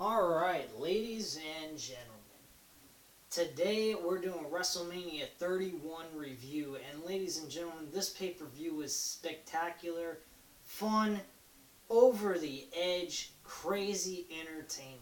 Alright, ladies and gentlemen, today we're doing WrestleMania 31 review, and ladies and gentlemen, this pay-per-view was spectacular, fun, over the edge, crazy entertainment.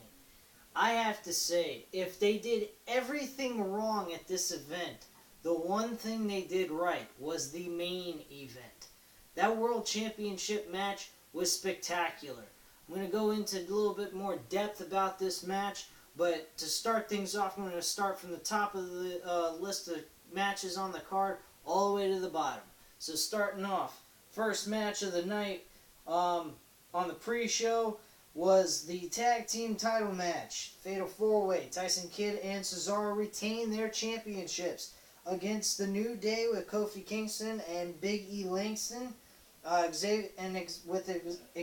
I have to say, if they did everything wrong at this event, the one thing they did right was the main event. That World Championship match was spectacular. I'm going to go into a little bit more depth about this match, but to start things off, I'm going to start from the top of the list of matches on the card all the way to the bottom. So starting off, first match of the night on the pre-show was the tag team title match. Fatal 4-Way. Tyson Kidd and Cesaro retained their championships against the New Day with Kofi Kingston and Big E Langston, with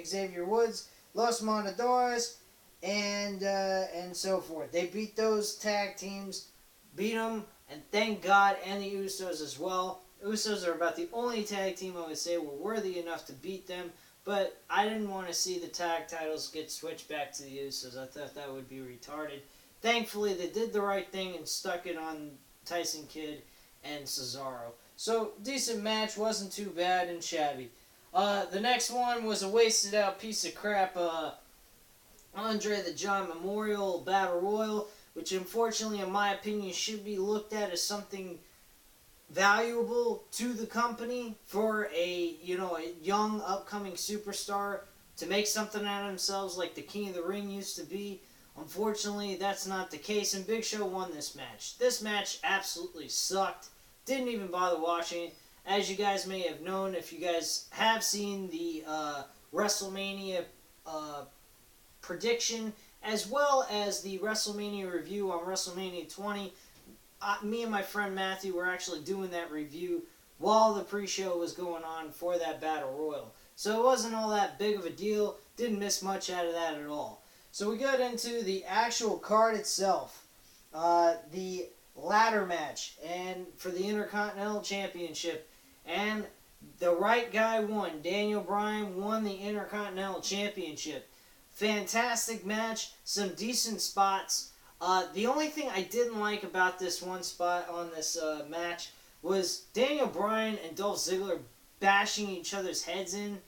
Xavier Woods, Los Matadores, and so forth. They beat those tag teams, beat them, and thank God, and the Usos as well. Usos are about the only tag team I would say were worthy enough to beat them, but I didn't want to see the tag titles get switched back to the Usos. I thought that would be retarded. Thankfully, they did the right thing and stuck it on Tyson Kidd and Cesaro. So, decent match, wasn't too bad and shabby. The next one was a wasted out piece of crap, Andre the Giant Memorial Battle Royal, which unfortunately, in my opinion, should be looked at as something valuable to the company for a young upcoming superstar to make something out of themselves like the King of the Ring used to be. Unfortunately, that's not the case, and Big Show won this match. This match absolutely sucked. Didn't even bother watching it. As you guys may have known, if you guys have seen the WrestleMania prediction, as well as the WrestleMania review on WrestleMania 20, me and my friend Matthew were actually doing that review while the pre-show was going on for that Battle Royal. So it wasn't all that big of a deal. Didn't miss much out of that at all. So we got into the actual card itself. The ladder match and for the Intercontinental Championship. And the right guy won. Daniel Bryan won the Intercontinental Championship. Fantastic match. Some decent spots. The only thing I didn't like about this one spot on this match was Daniel Bryan and Dolph Ziggler bashing each other's heads in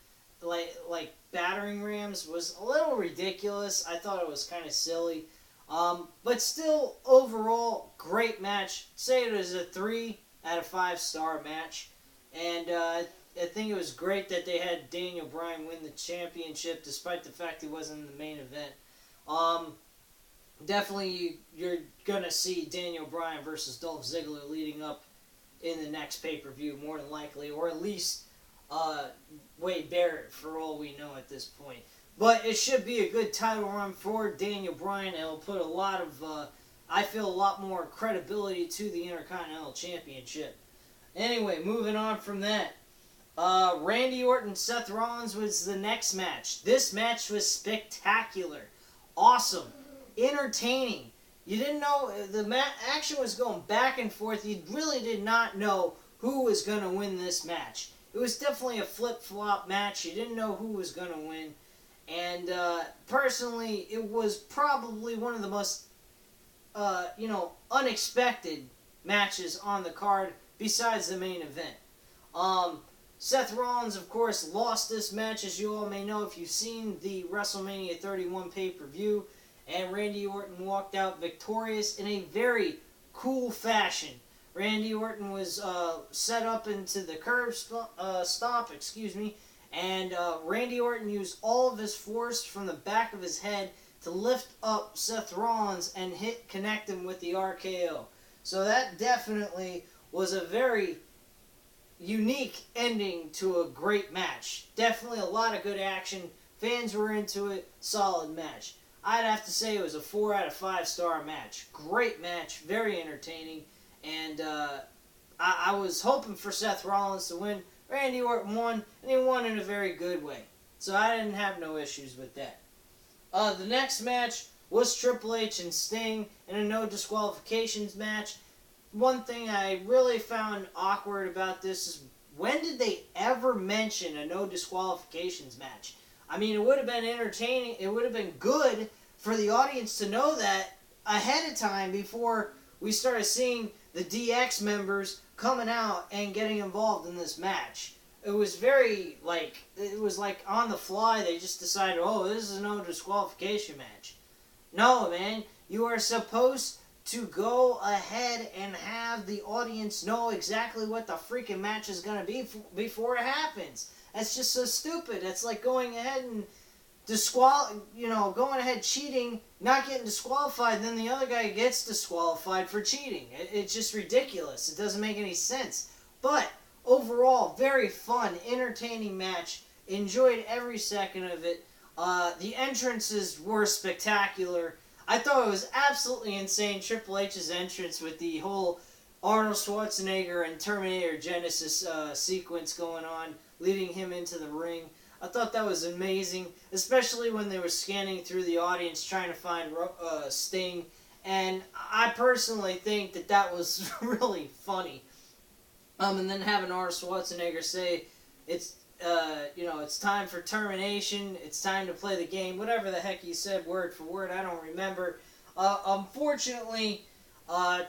like battering rams was a little ridiculous. I thought it was kind of silly. But still, overall, great match. Say it was a 3 out of 5 star match. And I think it was great that they had Daniel Bryan win the championship despite the fact he wasn't in the main event. Definitely you're going to see Daniel Bryan versus Dolph Ziggler leading up in the next pay-per-view, more than likely. Or at least Wade Barrett, for all we know at this point. But it should be a good title run for Daniel Bryan. It'll put a lot of, I feel, a lot more credibility to the Intercontinental Championship. Anyway, moving on from that. Randy Orton, Seth Rollins was the next match. This match was spectacular. Awesome. Entertaining. You didn't know, the action was going back and forth. You really did not know who was going to win this match. It was definitely a flip-flop match. You didn't know who was going to win. And personally, it was probably one of the most, unexpected matches on the card besides the main event. Seth Rollins, of course, lost this match, as you all may know if you've seen the WrestleMania 31 pay-per-view. And Randy Orton walked out victorious in a very cool fashion. Randy Orton was set up into the curb stomp, and Randy Orton used all of his force from the back of his head to lift up Seth Rollins and connect him with the RKO. So that definitely was a very unique ending to a great match. Definitely a lot of good action. Fans were into it. Solid match. I'd have to say it was a 4 out of 5 star match. Great match. Very entertaining. And I was hoping for Seth Rollins to win. Randy Orton won, and he won in a very good way. So I didn't have no issues with that. The next match was Triple H and Sting in a no disqualifications match. One thing I really found awkward about this is when did they ever mention a no disqualifications match? I mean, it would have been entertaining. It would have been good for the audience to know that ahead of time before we started seeing the DX members coming out and getting involved in this match. It was very, it was like on the fly. They just decided, oh, this is no disqualification match. No, man. You are supposed to go ahead and have the audience know exactly what the freaking match is going to be before it happens. That's just so stupid. That's like going ahead and going ahead cheating, not getting disqualified, then the other guy gets disqualified for cheating. It's just ridiculous. It doesn't make any sense. But overall, very fun, entertaining match. Enjoyed every second of it. The entrances were spectacular. I thought it was absolutely insane, Triple H's entrance with the whole Arnold Schwarzenegger and Terminator Genesis sequence going on, leading him into the ring. I thought that was amazing, especially when they were scanning through the audience trying to find Sting. And I personally think that was really funny. And then having Arnold Schwarzenegger say, it's time for termination, it's time to play the game, whatever the heck he said word for word, I don't remember. Unfortunately,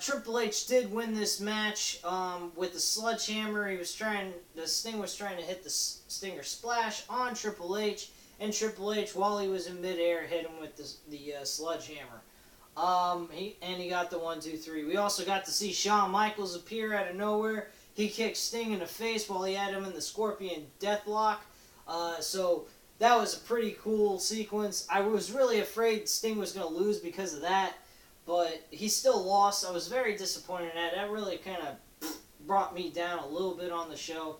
Triple H did win this match with the sledgehammer. Sting was trying to hit the Stinger Splash on Triple H, and Triple H, while he was in midair, hit him with the sledgehammer. He got the 1, 2, 3. We also got to see Shawn Michaels appear out of nowhere. He kicked Sting in the face while he had him in the Scorpion Deathlock. So that was a pretty cool sequence. I was really afraid Sting was going to lose because of that, but he still lost. I was very disappointed in that. That really kind of brought me down a little bit on the show.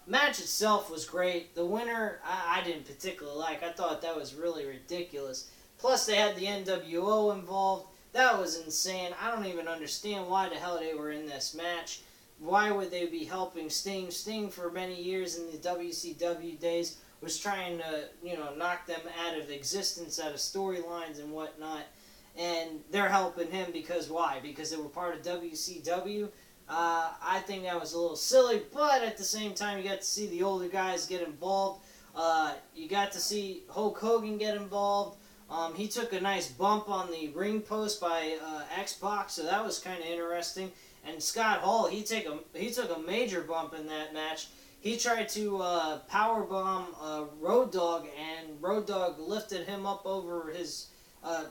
Match itself was great. The winner, I didn't particularly like. I thought that was really ridiculous. Plus, they had the NWO involved. That was insane. I don't even understand why the hell they were in this match. Why would they be helping Sting? Sting, for many years in the WCW days, was trying to, knock them out of existence, out of storylines and whatnot. And they're helping him because why? Because they were part of WCW? I think that was a little silly, but at the same time, you got to see the older guys get involved. You got to see Hulk Hogan get involved. He took a nice bump on the ring post by X-Pac, so that was kind of interesting. And Scott Hall, he took a major bump in that match. He tried to powerbomb Road Dogg, and Road Dogg lifted him up over his,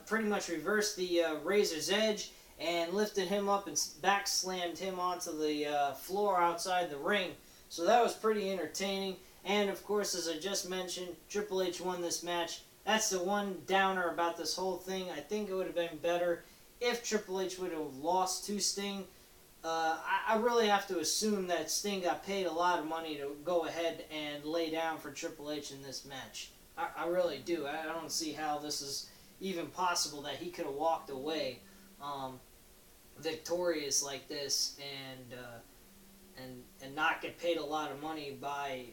pretty much reversed the Razor's Edge, and lifted him up and back slammed him onto the floor outside the ring. So that was pretty entertaining. And of course, as I just mentioned, Triple H won this match. That's the one downer about this whole thing. I think it would have been better if Triple H would have lost to Sting. I really have to assume that Sting got paid a lot of money to go ahead and lay down for Triple H in this match. I really do. I don't see how this is even possible that he could have walked away victorious like this and not get paid a lot of money by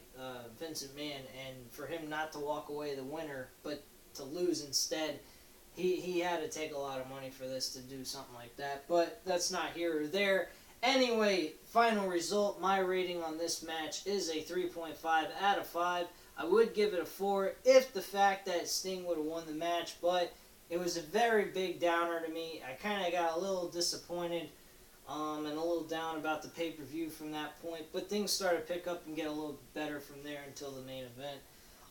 Vince McMahon, and for him not to walk away the winner but to lose instead. He had to take a lot of money for this to do something like that, but that's not here or there. Anyway, final result, my rating on this match is a 3.5 out of 5. I would give it a 4 if the fact that Sting would have won the match, but it was a very big downer to me. I kind of got a little disappointed and a little down about the pay-per-view from that point, but things started to pick up and get a little better from there until the main event.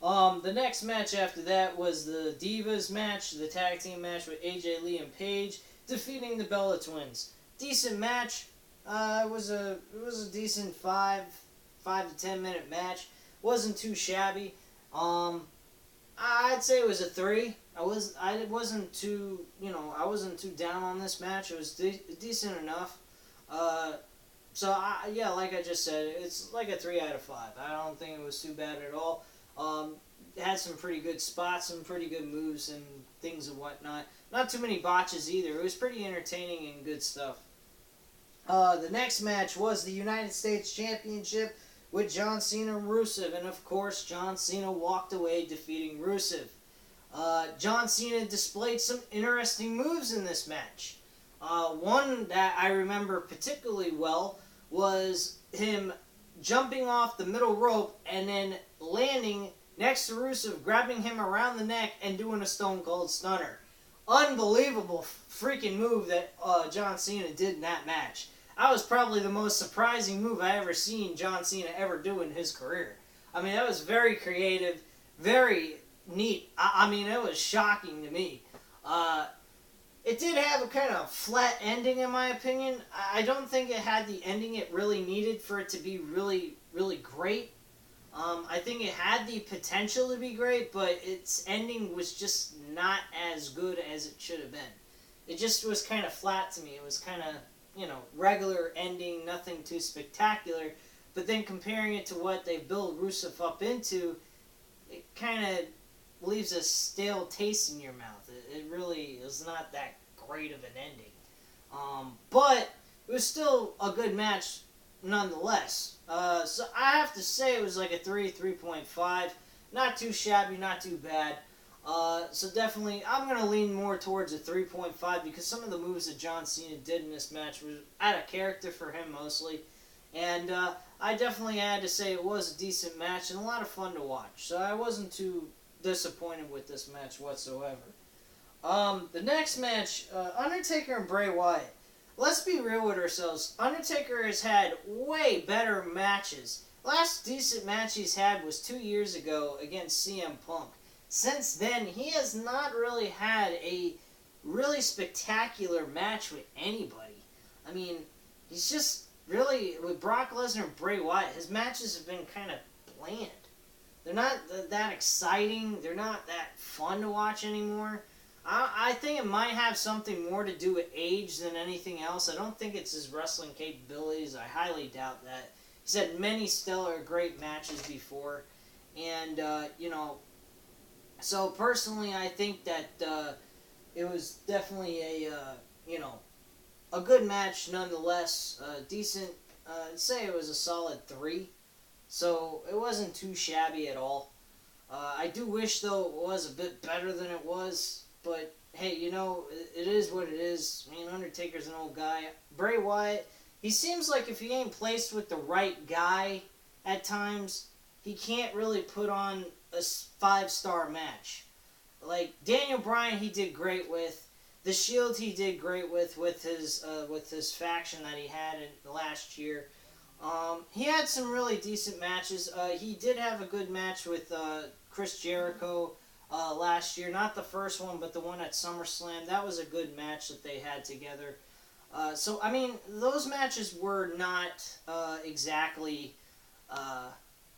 The next match after that was the Divas match, the tag team match with AJ Lee and Paige, defeating the Bella Twins. Decent match. It was a decent 5 to 10 minute match. Wasn't too shabby. I'd say it was a 3. I wasn't too down on this match. It was decent enough. Like I just said, it's like a 3 out of 5. I don't think it was too bad at all. It had some pretty good spots, some pretty good moves and things and whatnot. Not too many botches either. It was pretty entertaining and good stuff. The next match was the United States Championship with John Cena and Rusev, and of course John Cena walked away defeating Rusev. John Cena displayed some interesting moves in this match. One that I remember particularly well was him jumping off the middle rope and then landing next to Rusev, grabbing him around the neck and doing a Stone Cold Stunner. unbelievable freaking move that John Cena did in that match. That was probably the most surprising move I ever seen John Cena ever do in his career. I mean, that was very creative, very neat. I mean, it was shocking to me. It did have a kind of flat ending, in my opinion. I don't think it had the ending it really needed for it to be really, really great. I think it had the potential to be great, but its ending was just not as good as it should have been. It just was kind of flat to me. It was kind of, regular ending, nothing too spectacular. But then comparing it to what they built Rusev up into, it kind of leaves a stale taste in your mouth. It really is not that great of an ending. But it was still a good match nonetheless. So I have to say it was like a 3.5. Not too shabby, not too bad. So definitely, I'm going to lean more towards a 3.5 because some of the moves that John Cena did in this match were out of character for him mostly. And I definitely had to say it was a decent match and a lot of fun to watch. So I wasn't too disappointed with this match whatsoever. The next match, Undertaker and Bray Wyatt. Let's be real with ourselves. Undertaker has had way better matches. Last decent match he's had was 2 years ago against CM Punk. Since then, he has not really had a really spectacular match with anybody. I mean, he's just really, with Brock Lesnar and Bray Wyatt, his matches have been kind of bland. They're not that exciting. They're not that fun to watch anymore. I think it might have something more to do with age than anything else. I don't think it's his wrestling capabilities. I highly doubt that. He's had many stellar, great matches before. And, so personally I think that it was definitely a good match nonetheless. Decent, I'd say it was a solid 3. So it wasn't too shabby at all. I do wish, though, it was a bit better than it was. But, hey, it is what it is. I mean, Undertaker's an old guy. Bray Wyatt, he seems like if he ain't placed with the right guy at times, he can't really put on a 5-star match. Like, Daniel Bryan, he did great with. The Shield, he did great with his faction that he had in last year. He had some really decent matches. He did have a good match with Chris Jericho last year. Not the first one, but the one at SummerSlam. That was a good match that they had together. So, I mean, those matches were not exactly...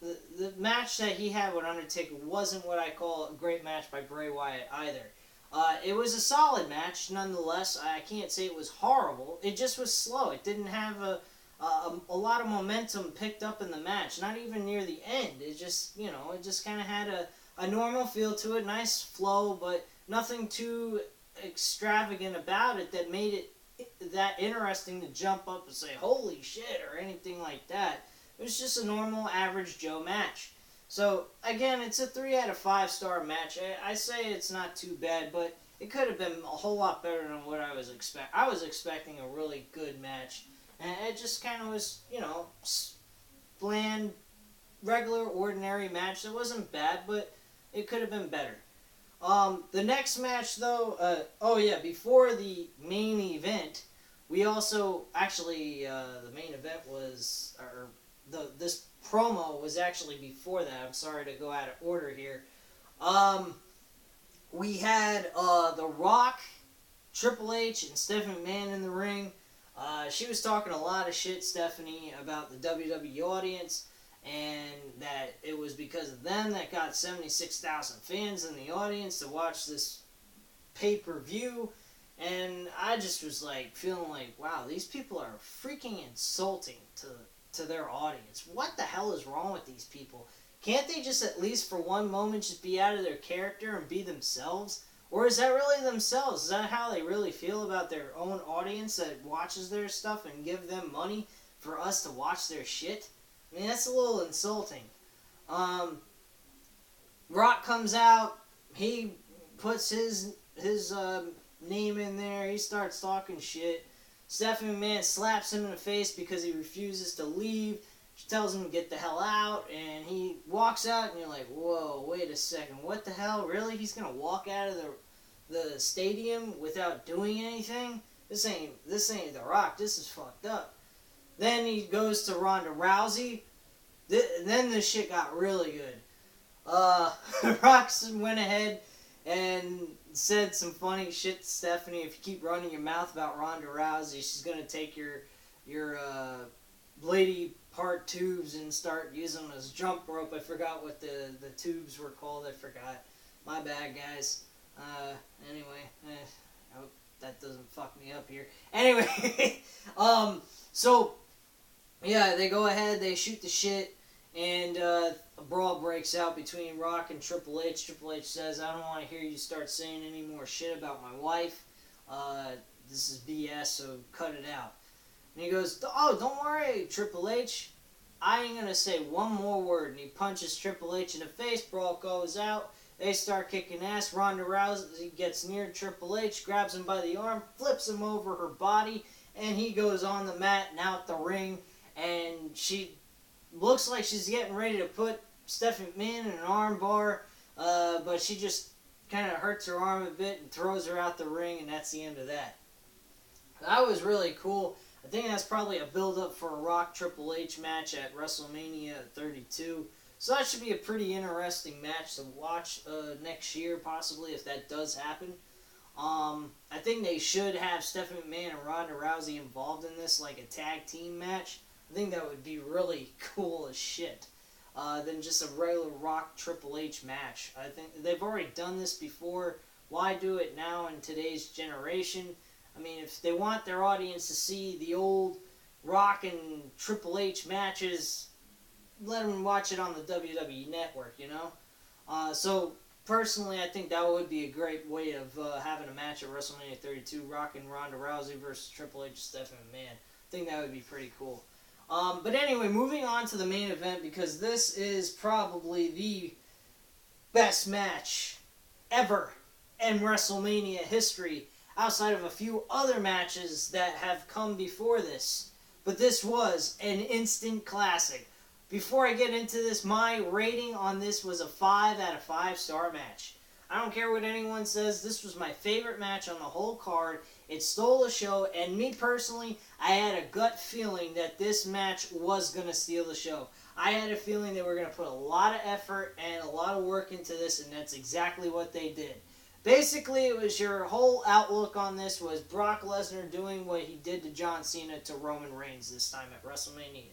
The match that he had with Undertaker wasn't what I call a great match by Bray Wyatt either. It was a solid match, nonetheless. I can't say it was horrible. It just was slow. It didn't have a lot of momentum picked up in the match, not even near the end. It just, it just kind of had a normal feel to it, nice flow, but nothing too extravagant about it that made it that interesting to jump up and say, holy shit, or anything like that. It was just a normal, average Joe match. So, again, it's a 3 out of 5-star match. I say it's not too bad, but it could have been a whole lot better than what I was expecting. I was expecting a really good match. And it just kind of was, bland, regular, ordinary match. It wasn't bad, but it could have been better. The next match, though, before the main event, we also, actually, the main event was, this promo was actually before that. I'm sorry to go out of order here. We had The Rock, Triple H, and Stephanie McMahon in the ring. She was talking a lot of shit, Stephanie, about the WWE audience, and that it was because of them that got 76,000 fans in the audience to watch this pay-per-view. And I just was like, feeling like, wow, these people are freaking insulting to their audience. What the hell is wrong with these people? Can't they just at least for one moment just be out of their character and be themselves? Or is that really themselves? Is that how they really feel about their own audience that watches their stuff and give them money for us to watch their shit? I mean, that's a little insulting. Rock comes out, he puts his name in there, he starts talking shit. Stephanie McMahon slaps him in the face because he refuses to leave. She tells him to get the hell out, and he walks out, and you're like, whoa, wait a second, what the hell? Really? He's going to walk out of the stadium without doing anything. This ain't The Rock. This is fucked up. Then he goes to Ronda Rousey. Then the shit got really good. Rock went ahead and said some funny shit to Stephanie. If you keep running your mouth about Ronda Rousey, she's gonna take your lady part tubes and start using them as jump rope. I forgot what the tubes were called. I forgot. My bad, guys. Anyway, I hope that doesn't fuck me up here. Anyway, so yeah, they go ahead, they shoot the shit, and a brawl breaks out between Rock and Triple H. Triple H says, I don't want to hear you start saying any more shit about my wife. This is BS, so cut it out. And he goes, oh, don't worry, Triple H. I ain't going to say one more word. And he punches Triple H in the face. Brawl goes out. They start kicking ass. Ronda Rousey gets near Triple H, grabs him by the arm, flips him over her body, and he goes on the mat and out the ring. And she looks like she's getting ready to put Stephanie McMahon in an arm bar, but she just kind of hurts her arm a bit and throws her out the ring, and that's the end of that. That was really cool. I think that's probably a build-up for a Rock Triple H match at Wrestlemania 32. So that should be a pretty interesting match to watch next year, possibly, if that does happen. I think they should have Stephanie McMahon and Ronda Rousey involved in this, like a tag team match. I think that would be really cool as shit. Than just a regular Rock Triple H match. I think they've already done this before. Why do it now in today's generation? I mean, if they want their audience to see the old Rock and Triple H matches, let them watch it on the WWE Network, you know? So, personally, I think that would be a great way of having a match at WrestleMania 32, Rock and Ronda Rousey versus Triple H and Stephanie McMahon. I think that would be pretty cool. But anyway, moving on to the main event, because this is probably the best match ever in WrestleMania history, outside of a few other matches that have come before this. But this was an instant classic. Before I get into this, my rating on this was a 5 out of 5 star match. I don't care what anyone says, this was my favorite match on the whole card. It stole the show, and me personally, I had a gut feeling that this match was going to steal the show. I had a feeling they were going to put a lot of effort and a lot of work into this, and that's exactly what they did. Basically, it was your whole outlook on this was Brock Lesnar doing what he did to John Cena to Roman Reigns this time at WrestleMania.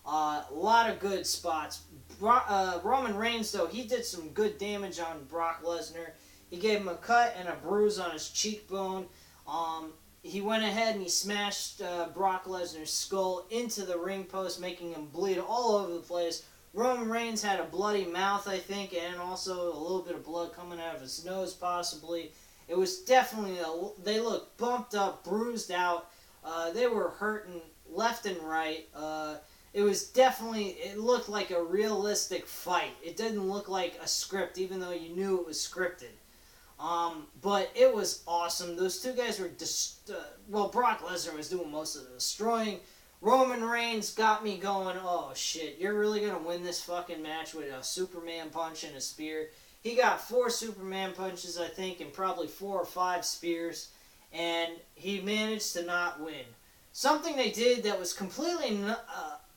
A lot of good spots. Roman Reigns, though, he did some good damage on Brock Lesnar. He gave him a cut and a bruise on his cheekbone. He went ahead and he smashed Brock Lesnar's skull into the ring post, making him bleed all over the place. Roman Reigns had a bloody mouth, I think, and also a little bit of blood coming out of his nose, possibly. It was definitely, they looked bumped up, bruised out. They were hurting left and right. It was definitely, it looked like a realistic fight. It didn't look like a script, even though you knew it was scripted. But it was awesome. Those two guys were, Brock Lesnar was doing most of the destroying. Roman Reigns got me going, oh shit, you're really going to win this fucking match with a Superman punch and a spear. He got 4 Superman punches, I think, and probably 4 or 5 spears, and he managed to not win. Something they did that was completely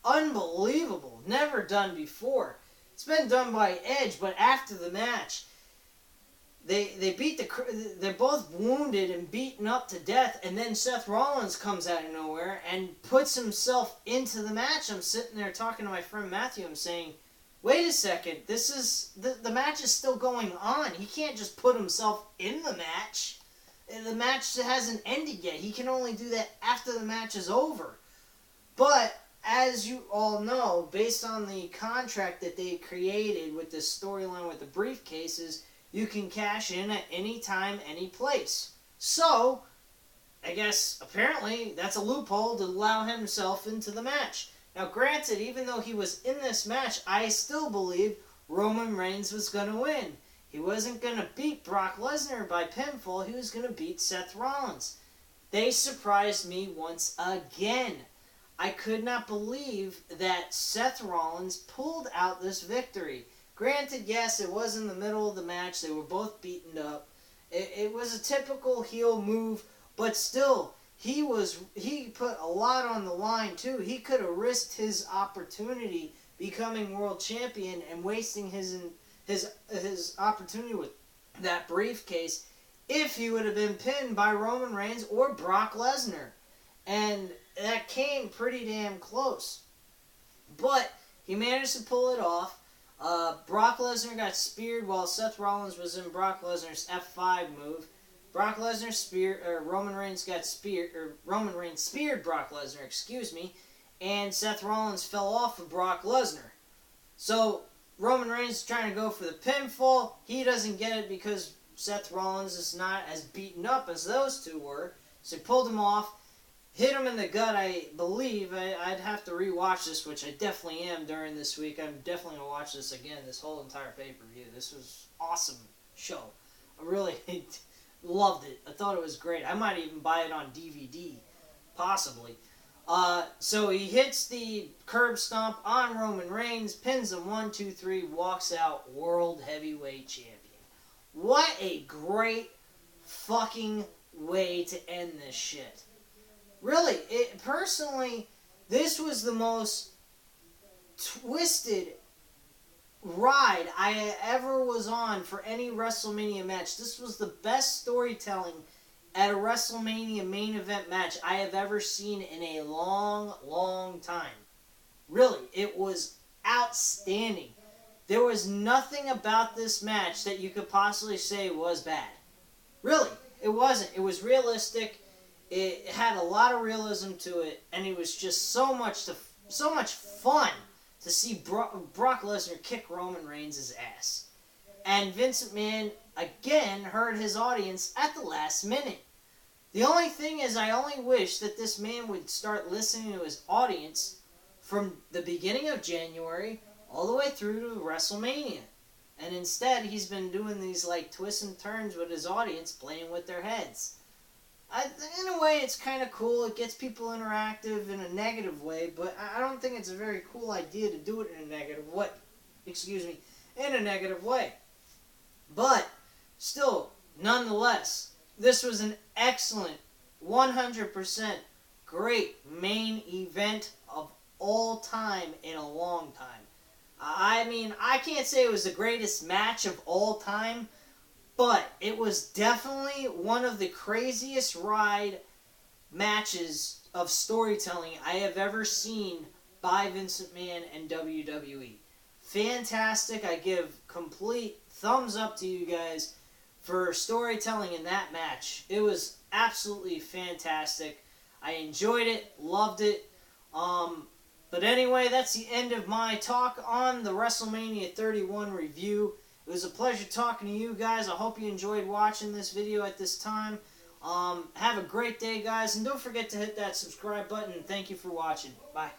unbelievable, never done before. It's been done by Edge, but after the match, they're both wounded and beaten up to death, and then Seth Rollins comes out of nowhere and puts himself into the match. I'm sitting there talking to my friend Matthew. I'm saying, wait a second, this is the match is still going on. He can't just put himself in the match. The match hasn't ended yet. He can only do that after the match is over. But as you all know, based on the contract that they created with this storyline with the briefcases, you can cash in at any time, any place. So, I guess, apparently, that's a loophole to allow himself into the match. Now, granted, even though he was in this match, I still believe Roman Reigns was going to win. He wasn't going to beat Brock Lesnar by pinfall. He was going to beat Seth Rollins. They surprised me once again. I could not believe that Seth Rollins pulled out this victory. Granted, yes, it was in the middle of the match. They were both beaten up. It was a typical heel move, but still, he put a lot on the line too. He could have risked his opportunity becoming world champion and wasting his opportunity with that briefcase if he would have been pinned by Roman Reigns or Brock Lesnar. And that came pretty damn close. But he managed to pull it off. Brock Lesnar got speared while Seth Rollins was in Brock Lesnar's F5 move. Brock Lesnar Roman Reigns speared Brock Lesnar, excuse me, and Seth Rollins fell off of Brock Lesnar. So Roman Reigns is trying to go for the pinfall. He doesn't get it because Seth Rollins is not as beaten up as those two were. So he pulled him off. Hit him in the gut, I believe. I'd have to rewatch this, which I definitely am during this week. I'm definitely going to watch this again, this whole entire pay-per-view. This was an awesome show. I really loved it. I thought it was great. I might even buy it on DVD, possibly. So he hits the curb stomp on Roman Reigns, pins him 1, 2, 3, walks out World Heavyweight Champion. What a great fucking way to end this shit. Really, personally, this was the most twisted ride I ever was on for any WrestleMania match. This was the best storytelling at a WrestleMania main event match I have ever seen in a long, long time. Really, it was outstanding. There was nothing about this match that you could possibly say was bad. Really, it wasn't. It was realistic. It had a lot of realism to it, and it was just so much fun to see Brock Lesnar kick Roman Reigns' ass. And Vince McMahon, again, hurt his audience at the last minute. The only thing is, I only wish that this man would start listening to his audience from the beginning of January all the way through to WrestleMania. And instead, he's been doing these like twists and turns with his audience, playing with their heads. In a way, it's kind of cool. It gets people interactive in a negative way, but I don't think it's a very cool idea to do it in a negative way. In a negative way. But, still, nonetheless, this was an excellent, 100% great main event of all time in a long time. I mean, I can't say it was the greatest match of all time, but it was definitely one of the craziest ride matches of storytelling I have ever seen by Vince McMahon and WWE. Fantastic. I give complete thumbs up to you guys for storytelling in that match. It was absolutely fantastic. I enjoyed it, loved it. But anyway, that's the end of my talk on the WrestleMania 31 review. It was a pleasure talking to you guys. I hope you enjoyed watching this video at this time. Have a great day, guys. And don't forget to hit that subscribe button. Thank you for watching. Bye.